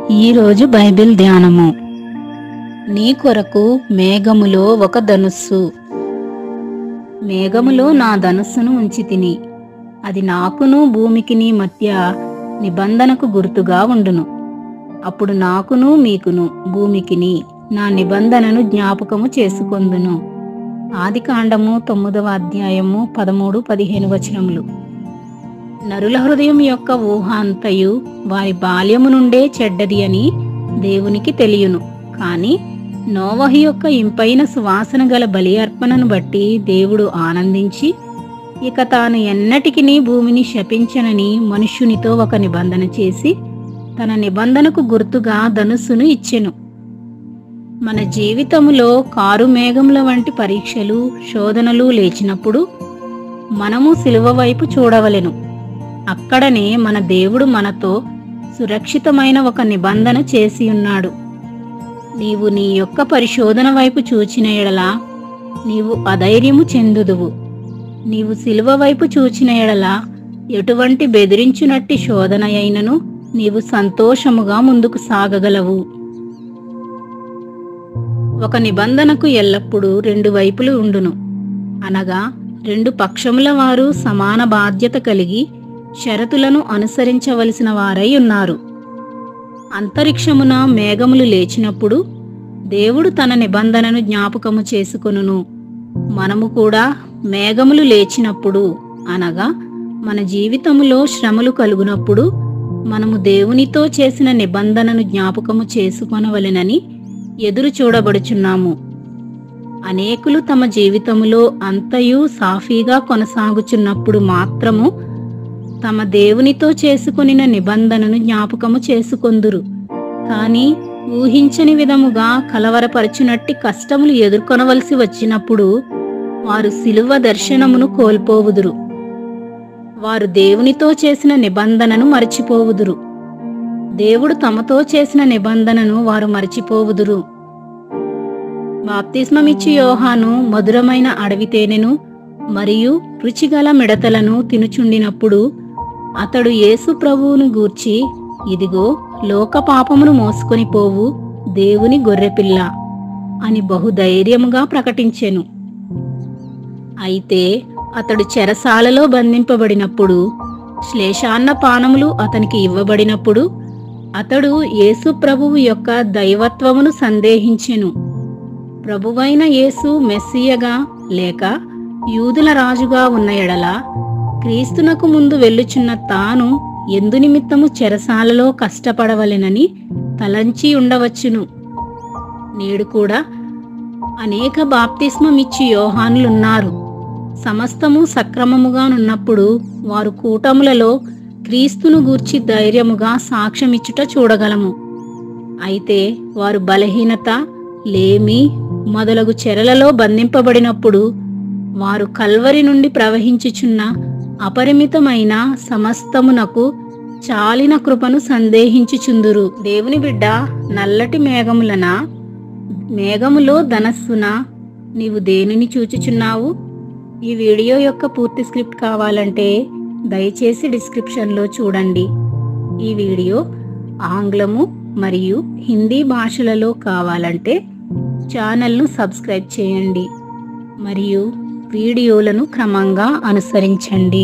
ఈరోజు బైబిల్ ధ్యానము. నీ కొరకు మేఘములో ఒక ధనుస్సు. మేఘములో నా ధనుస్సును ఉంచితిని, అది నాకును భూమికిని మధ్య నిబంధనకు గుర్తుగా ఉండును. అప్పుడు నాకును మీకును భూమికిని నా నిబంధనను జ్ఞాపకము చేసుకొందును. ఆదికాండము 9వ అధ్యాయము 13-15 వచనములు. నరుల హృదయం యొక్క ఊహ అంతయు వారి బాల్యము నుండే చెడ్డది అని దేవునికి తెలియను. కాని నోవహు యొక్క ఇంపైన సువాసన గల బలి అర్పణను బట్టి దేవుడు ఆనందించి, ఇక తాను ఎన్నటికినీ భూమిని శపించనని మనుష్యునితో ఒక నిబంధన చేసి, తన నిబంధనకు గుర్తుగా ధనుస్సును ఇచ్చెను. మన జీవితములో కారు మేఘముల వంటి పరీక్షలు, శోధనలు లేచినప్పుడు మనము సిలువ వైపు చూడవలెను. అక్కడనే మన దేవుడు మనతో సురక్షితమైన ఒక నిబంధన చేసి ఉన్నాడు. నీవు నీ యొక్క పరిశోధన వైపు చూచిన ఎడల నీవు అధైర్యము చెందుదువు. నీవు సిలువ వైపు చూచిన ఎడల ఎటువంటి బెదిరించునట్టి శోధన అయినను నీవు సంతోషముగా ముందుకు సాగగలవు. ఒక నిబంధనకు ఎల్లప్పుడూ 2 వైపులు ఉండును. అనగా 2 పక్షముల వారు సమాన బాధ్యత కలిగి షరతులను అనుసరించవలసిన వారై ఉన్నారు. అంతరిక్షమున మేఘములు లేచినప్పుడు దేవుడు తన నిబంధనను జ్ఞాపకము చేసుకొనును. మనము కూడా మేఘములు లేచినప్పుడు, అనగా మన జీవితములో శ్రమలు కలుగునప్పుడు మనము దేవునితో చేసిన నిబంధనను జ్ఞాపకము చేసుకొనవలెనని ఎదురు చూడబడుచున్నాము. అనేకులు తమ జీవితములో అంతయు సాఫీగా కొనసాగుచున్నప్పుడు మాత్రము తమ దేవునితో చేసుకొనిన నిబంధనను జ్ఞాపకము చేసుకొందురు. కాని ఊహించని విధముగా కలవరపరచునట్టి కష్టములు ఎదుర్కొనవలసి వచ్చినప్పుడు వారు సిలువ దర్శనమును కోల్పోవుదురు. వారు దేవునితో చేసిన నిబంధనను మరచిపోవుదురు. దేవుడు తమతో చేసిన నిబంధనను వారు మరచిపోవుదురు. బాప్తిస్మమిచ్చి యోహాను మధురమైన అడవి తేనెను మరియు రుచిగల మిడతలను తినుచుండినప్పుడు అతడు యేసు ప్రభువును గూర్చి, ఇదిగో లోక పాపమును మోసుకొని పోవు దేవుని గొర్రెపిల్ల అని బహుధైర్యముగా ప్రకటించెను. అయితే అతడు చెరసాలలో బంధింపబడినప్పుడు, శ్లేషాన్న పానములు అతనికి ఇవ్వబడినప్పుడు అతడు యేసు ప్రభువు యొక్క దైవత్వమును సందేహించెను. ప్రభువైన యేసు మెస్సియగా లేక యూదుల రాజుగా ఉన్న ఎడల క్రీస్తునకు ముందు వెళ్ళుచున్న తాను ఎందు నిమిత్తము చెరసాలలో కష్టపడవలెనని తలంచి ఉండవచ్చును. నేడు కూడా అనేక బాప్తిస్మమిచ్చి యోహానులున్నారు. సమస్తము సక్రమముగానున్నప్పుడు వారు కూటములలో క్రీస్తును గూర్చి ధైర్యముగా సాక్ష్యమిచ్చుట చూడగలము. అయితే వారు బలహీనత, లేమి మొదలగు చెరలలో బంధింపబడినప్పుడు వారు కల్వరి నుండి ప్రవహించుచున్న అపరిమితమైన సమస్తమునకు చాలిన కృపను సందేహించుచుందురు. దేవుని బిడ్డ, నల్లటి మేఘములో ధనస్సున నీవు దేనిని చూచుచున్నావు? ఈ వీడియో యొక్క పూర్తి స్క్రిప్ట్ కావాలంటే దయచేసి డిస్క్రిప్షన్లో చూడండి. ఈ వీడియో ఆంగ్లము మరియు హిందీ భాషలలో కావాలంటే ఛానల్ను సబ్స్క్రైబ్ చేయండి మరియు వీడియోలను క్రమంగా అనుసరించండి.